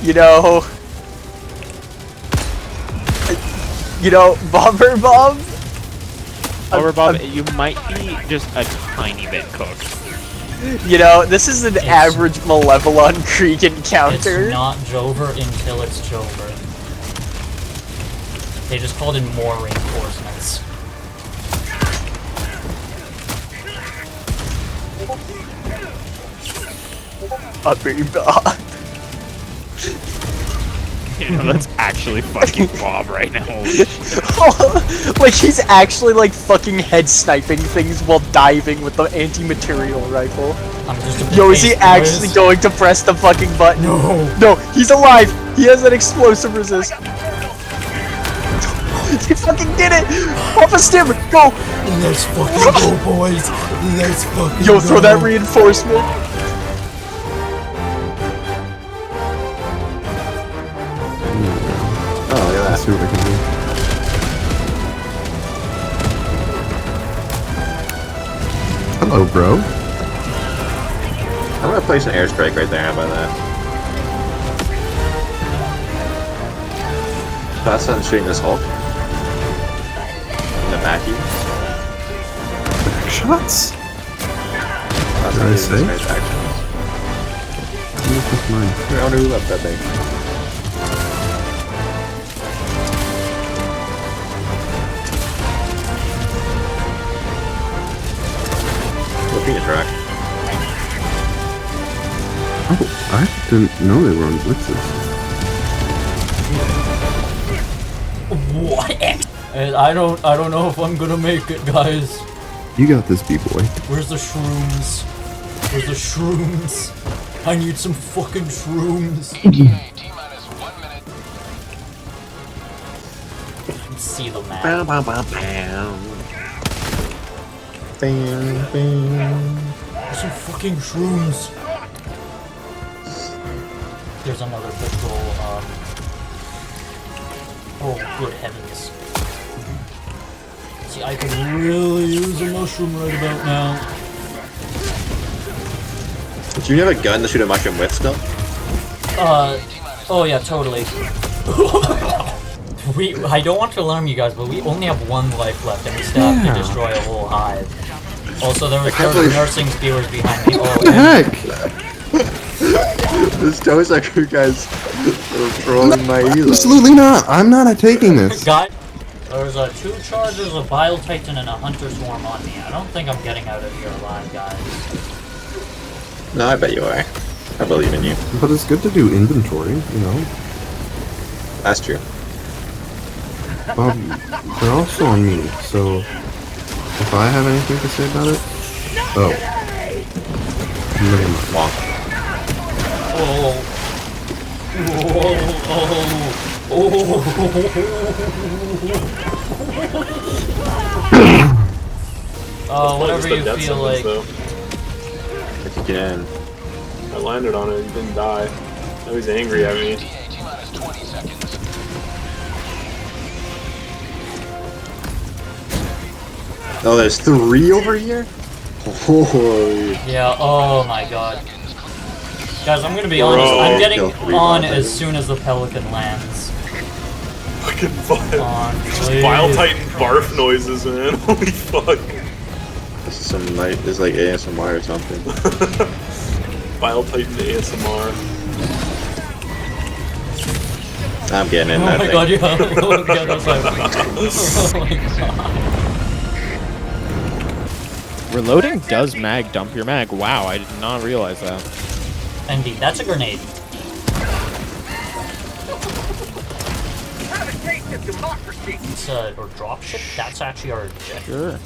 You know, Bomber Bob? Bomber Bob, you might be just a tiny bit cooked. You know, this is an average Malevolon Creek encounter. It's not Jover until it's Jover. They just called in more reinforcements. Bob. You know, that's actually fucking Bob right now. Like, he's actually, like, fucking head sniping things while diving with the anti-material rifle. Yo, is he actually going to press the fucking button? No! No, he's alive! He has an explosive resist. He fucking did it! Off a stim! Go! Let's fucking go, boys! Let's fucking Yo, throw that reinforcement! Oh, look at that. Let's see what I can do. Hello, bro. I'm gonna place an airstrike right there. How about that? That's on shooting this Hulk. In the back here. Shots? That's Did I say? Mine. I wonder who left that thing. Looking at track. Oh, I didn't know they were on blitzes. What? I don't know if I'm gonna make it, guys. You got this, B-boy. Where's the shrooms? Where's the shrooms? I need some fucking shrooms. See the map. Bam, bam, bam, bam. Bam, bam. Some fucking shrooms. There's another patrol. Oh, good heavens. See, I could really use a mushroom right about now. Do you have a gun to shoot a mushroom with still? Oh yeah, totally. I don't want to alarm you guys, but we only have one life left and we still have to destroy a whole hive. Also, there were 30 nursing spewers behind me. What the heck? This Toast Crew guy's throwing my elo. Absolutely not. I'm not taking this. Guy, there's 2 chargers, a Bile Titan, and a Hunter Swarm on me. I don't think I'm getting out of here alive, guys. No, I bet you are. I believe in you. But it's good to do inventory, you know. That's true. Bob, they're also on me, so if I have anything to say about it, oh, never mind. Wonk. Whatever you feel like. If you can. I landed on it, he didn't die. Now he's angry at me. Oh, there's 3 over here? Holy. Yeah, oh my god. Guys, I'm gonna be honest, I'm getting on as soon as the Pelican lands. Fucking Bile Titan barf noises, man. Holy fuck. This is some night, this is like ASMR or something. Bile Titan ASMR. I'm getting in that thing. God, yeah. Oh my god. Reloading does mag dump your mag. Wow, I did not realize that. Indeed, that's a grenade. It's or dropship. That's actually our objective. Sure.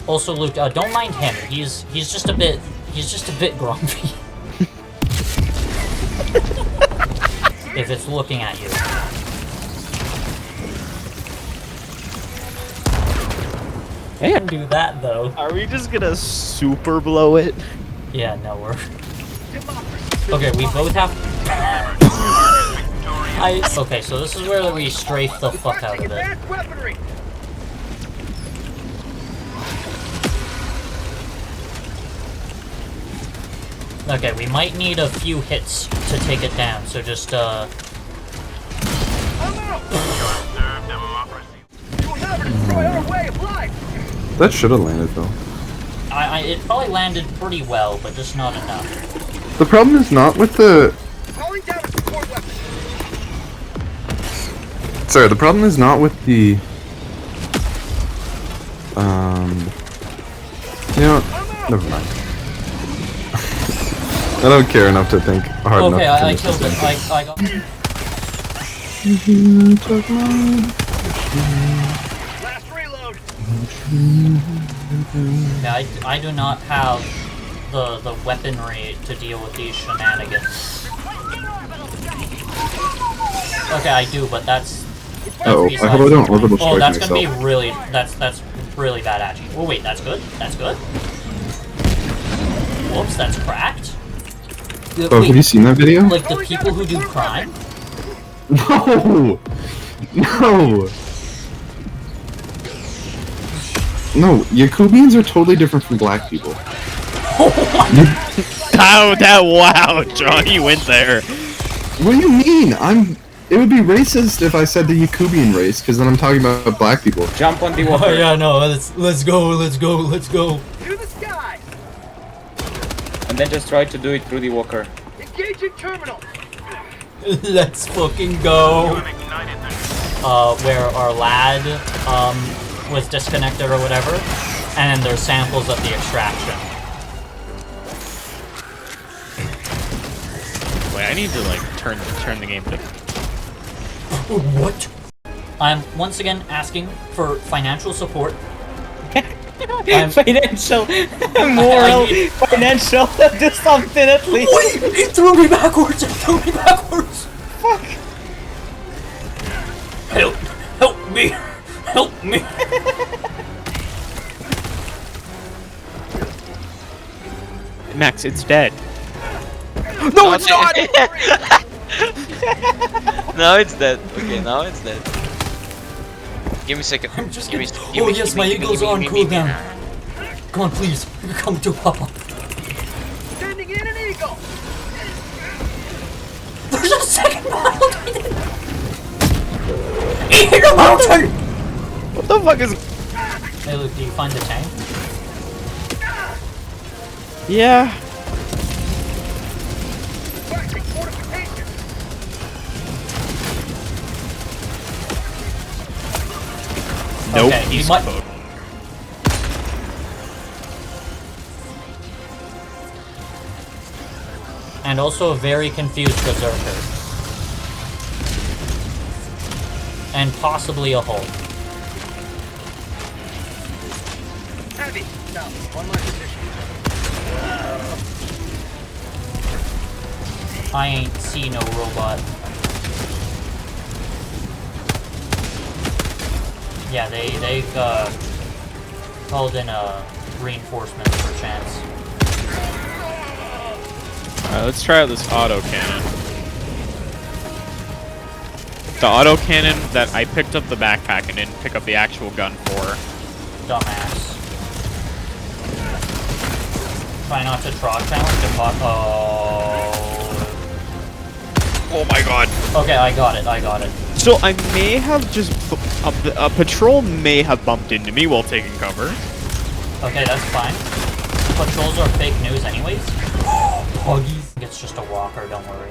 Also, Luke, don't mind him. He's just a bit grumpy. If it's looking at you. Hey, I can do that though. Are we just gonna super blow it? Yeah, no, we're. Okay, we both have. Okay, so this is where we strafe the fuck out of it. Okay, we might need a few hits to take it down, so just, That should have landed though. it probably landed pretty well, but just not enough. The problem is not with the... Sorry, the problem is not with the... You know, never mind. I don't care enough to think hard enough. Okay, to I finish killed this it. thing. I got... Last reload. Yeah, I do not have the weaponry to deal with these shenanigans. Okay, I do, but that's... Uh-oh, I hope I don't orbital strike Oh, that's myself. gonna be really... That's really bad actually. Oh wait, that's good? That's good? Whoops, that's cracked. Oh, Wait, have you seen that video? like the people who do crime? No! No! No, Yakubians are totally different from black people. Wow, John, you went there. What do you mean? It would be racist if I said the Yakubian race, because then I'm talking about black people. Jump on the Oh walker. yeah, no, let's go. To the sky. And then just try to do it through the walker. Engaging terminal. Let's fucking go. Where our lad, was disconnected or whatever, and then there's samples of the extraction. Wait, I need to like turn the game to. What? I'm once again asking for financial support. Financial, moral, financial, do something at least. Wait! It threw me backwards! It threw me backwards! Fuck. Help me! Help me! Max, it's dead. No, it's not! Now it's dead. Okay, now it's dead. Give me a second. I'm just give me, kidding. give Oh me, yes, give my me, eagles give are on me, give me. cooldown. Come on, please. Come to Papa. Sending in an eagle. There's a second mountain! Eat a mountain! What the fuck is? Hey Luke, do you find the tank? Yeah. Flashing fortification. Nope. Okay, He's might- code. And also a very confused berserker. And possibly a Hulk. Heavy. Now, on my position. I ain't see no robot. Yeah, they've called in a reinforcement for chance. Alright, let's try out this auto cannon. The auto cannon that I picked up the backpack and didn't pick up the actual gun for. Dumbass. Try not to trot challenge the pot. Oh my god. Okay, I got it. So I may have just a patrol may have bumped into me while taking cover. Okay, that's fine. Patrols are fake news anyways. Puggies. It's just a walker, don't worry.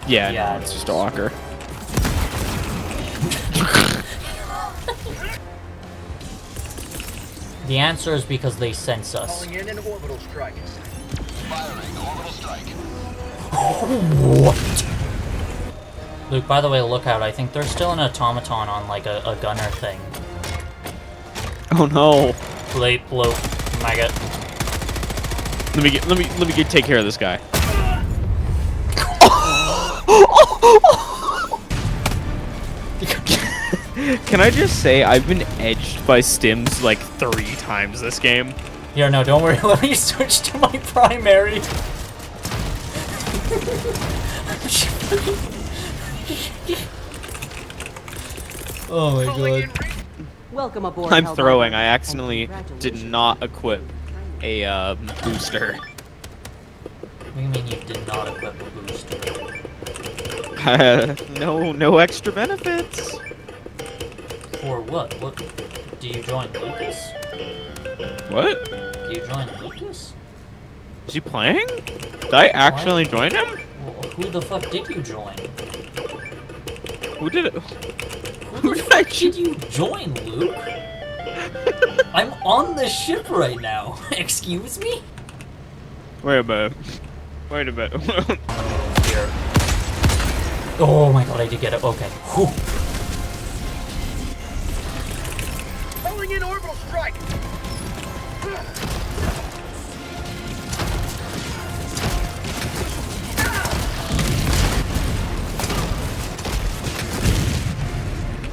Yeah, Yeah, no, it's just a walker. The answer is because they sense us. Calling in an orbital strike. Firing orbital strike. What? Luke, by the way, look out. I think there's still an automaton on like a gunner thing. Oh no. Late bloat maggot. Let me take care of this guy. Can I just say I've been edged by stims like 3 times this game? Yeah, no, don't worry. Let me switch to my primary. Oh my god. Welcome aboard. I'm Helldiver. throwing. I accidentally And did congratulations. not equip a booster. What do you mean you did not equip a booster? No extra benefits. For what? What? Do you join Lucas? What? Do you join Lucas? Is he playing? Did I actually join him? Well, who the fuck did you join? Who did it? Who the fuck did you join, Luke? I'm on the ship right now. Excuse me? Wait a minute. Wait a minute. Here. Oh my god, I did get it. Okay. Whew. Calling in orbital strike.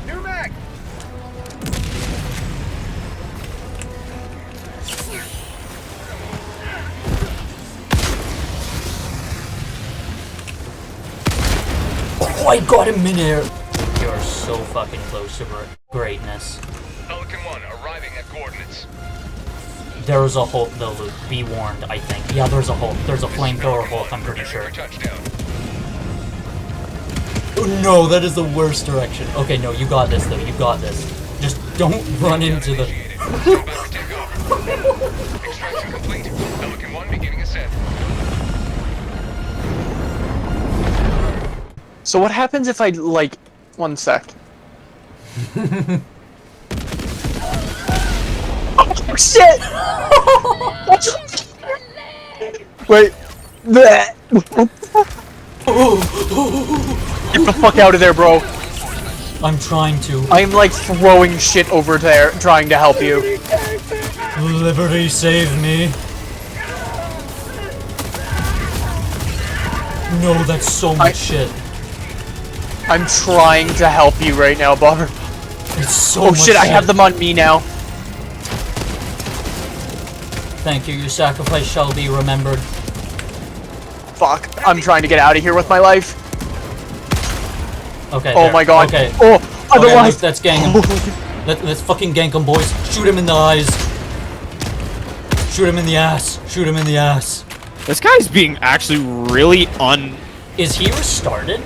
New mag. Oh, I got him midair. You're so fucking close to greatness. Pelican 1 arriving at coordinates. There's a Hulk though, Luke. Be warned, I think. Yeah, there's a Hulk. There's a flamethrower Hulk, I'm pretty sure. Touchdown. Oh no, that is the worst direction. Okay, no, you got this though. You got this. Just don't run into the... Extraction complete. Pelican 1 beginning ascent. So what happens if I, like... One sec. Oh, shit! Wait. Bleh. Get the fuck out of there, bro. I'm trying to. I'm like throwing shit over there, trying to help you. Liberty, save me. No, that's so much shit. I'm trying to help you right now, Bobber. It's so Oh much shit, I have them on me now. Thank you, your sacrifice shall be remembered. Fuck, I'm trying to get out of here with my life. Okay. Oh there. my god. Okay. Oh, Okay, otherwise. let's gang him. Let's fucking gank him, boys. Shoot him in the eyes. Shoot him in the ass. Shoot him in the ass. This guy's being actually really Is he restarted?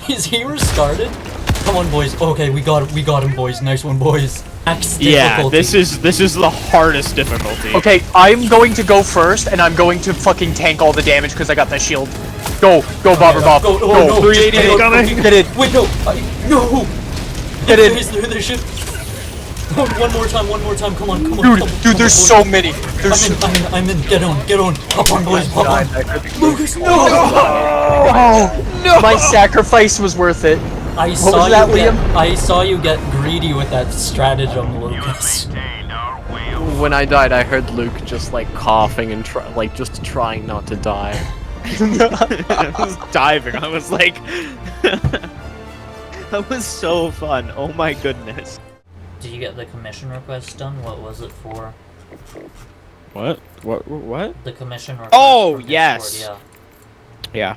Is he restarted? Come on, boys. Okay, we got him, boys. Nice one, boys. Max Yeah, difficulty. this is the hardest difficulty. Okay, I'm going to go first, and I'm going to fucking tank all the damage because I got the shield. Go, Bobber Bob. Go, Go. oh, no. 388 coming. Get in. Wait, no. No. Get in. Their ship. One more time. Come on. Dude, there's so many. There's I'm in. Get on. Hop on, boys. Hop on. Lucas, no. Oh, no. My sacrifice was worth it. I saw you get greedy with that stratagem, Lucas. When I died, I heard Luke just like coughing and just trying not to die. I was diving. I was like, that was so fun. Oh my goodness. Did you get the commission request done? What was it for? What? What? The commission request. Oh, from Discord, yes. Yeah. Yeah.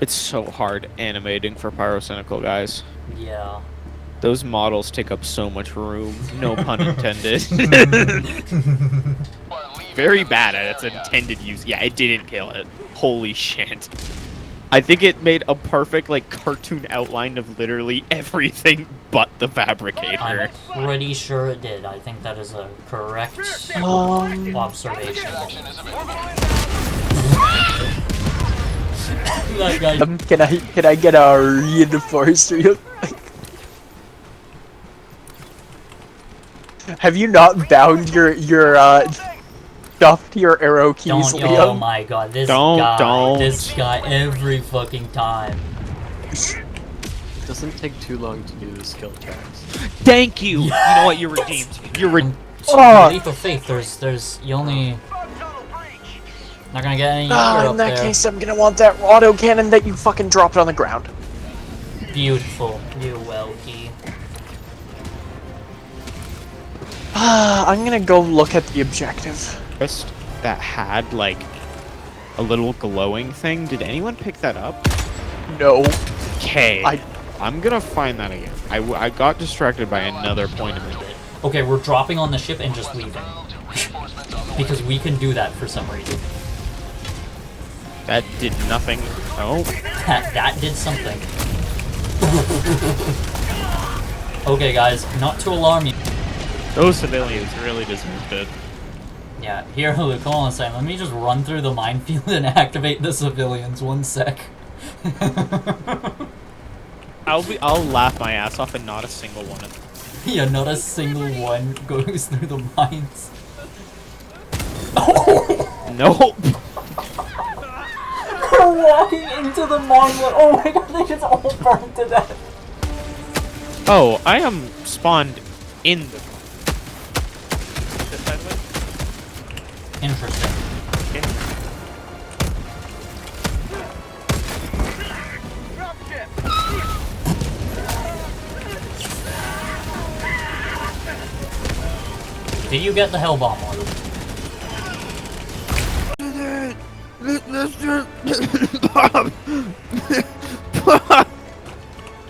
It's so hard animating for Pyrocynical, guys. Yeah. Those models take up so much room. No pun intended. Very bad at its intended use. Yeah, it didn't kill it. Holy shit. I think it made a perfect, like, cartoon outline of literally everything but the fabricator. I'm pretty sure it did. I think that is a correct observation. That guy. Can I get a reinforced real quick? Have you not bound your stuff to your arrow keys, Don't, Liam? oh my god, this guy every fucking time. It doesn't take too long to do the skill checks. Thank you! You know what? You're redeemed. You're redeemed. Leap of faith, you only... Not gonna get any In up that there. case, I'm gonna want that auto cannon that you fucking dropped on the ground. Beautiful. You Welky. I'm gonna go look at the objective. That had, like, a little glowing thing. Did anyone pick that up? No. Okay. I'm gonna find that again. I got distracted by another point in the day. Okay, we're dropping on the ship and just leaving. Because we can do that for some reason. That did nothing. Oh. That did something. Okay, guys, not to alarm you. Those civilians really deserved it. Yeah, here, Luke, hold on a second. Let me just run through the minefield and activate the civilians. 1 sec. I'll laugh my ass off and not a single one of them. Yeah, not a single one goes through the mines. Nope. We're walking into the mine. Oh my god, they just all burned to death. Oh, I am spawned in the. This side of it? Interesting. Okay. Did you get the hell bomb order?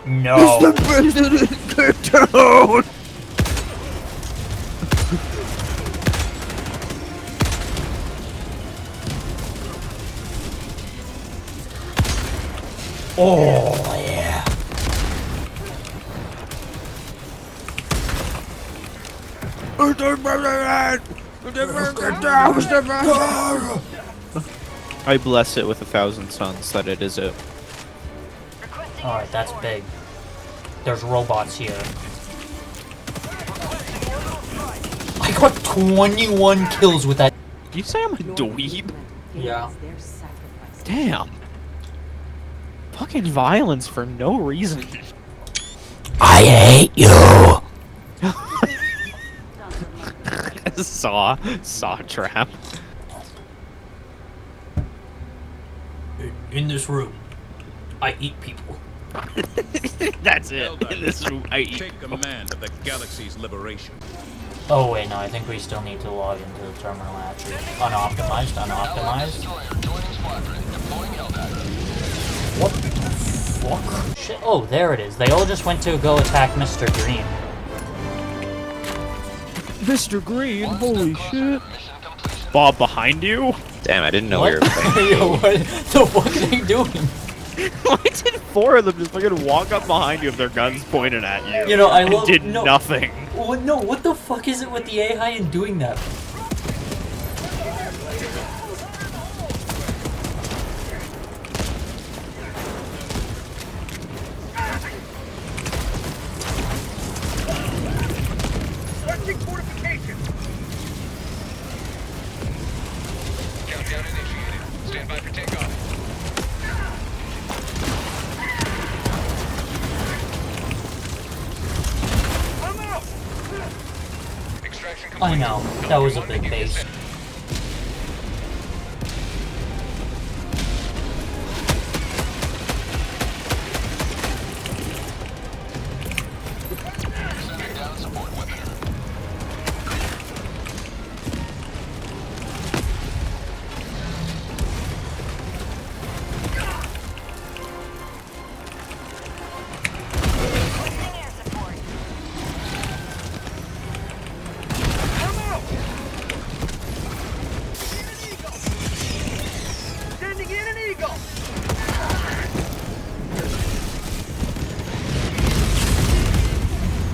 No. Oh yeah. I bless it with 1,000 suns that it is it. Alright, that's big. There's robots here. I got 21 kills with that. Did you say I'm a dweeb? Yeah. Damn. Fucking violence for no reason. I hate you. Saw trap. In this room, I eat people. That's it. In this room, I eat. Take command of the galaxy's liberation. Oh wait, no, I think we still need to log into the terminal actually. Unoptimized, unoptimized. What the fuck? Shit. Oh, there it is. They all just went to go attack Mr. Green. Mr. Green, holy shit. Bob, behind you? Damn, I didn't know What? we were playing. Yo, what the fuck are they doing? Why did 4 of them just fucking walk up behind you with their guns pointed at you? You know, I and love- did no. nothing. What, no, what the fuck is it with the AI in doing that? Countdown initiated. Stand by for takeoff. Extraction complete. I know, that was a big base. Sending down support weapon.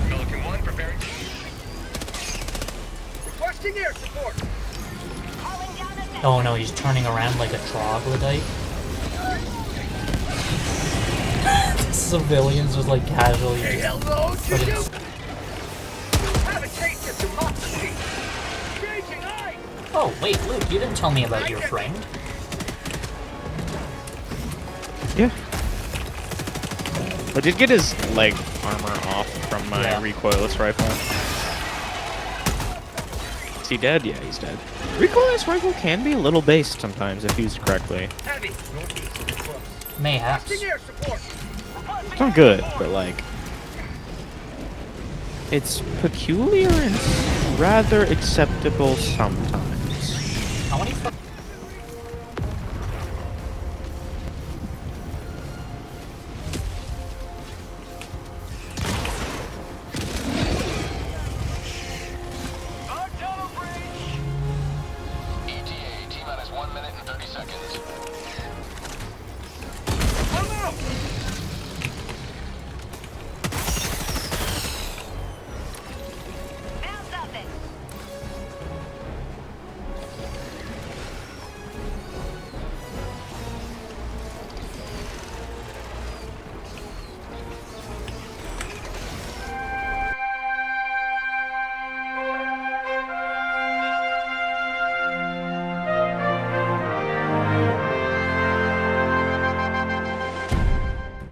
Pelican 1 preparing. Requesting air support. Oh no, he's turning around like a troglodyte. Civilians just like casually just put it. Have a taste of democracy. Engaging eye. Oh wait, Luke, you didn't tell me about your friend. Yeah. I did get his leg armor off from my recoilless rifle. Is he dead? Yeah, he's dead. Recoilless rifle can be a little based sometimes if used correctly. Heavy. Mayhaps. Air support. It's not good, but like... It's peculiar and rather acceptable sometimes. How many I'm out!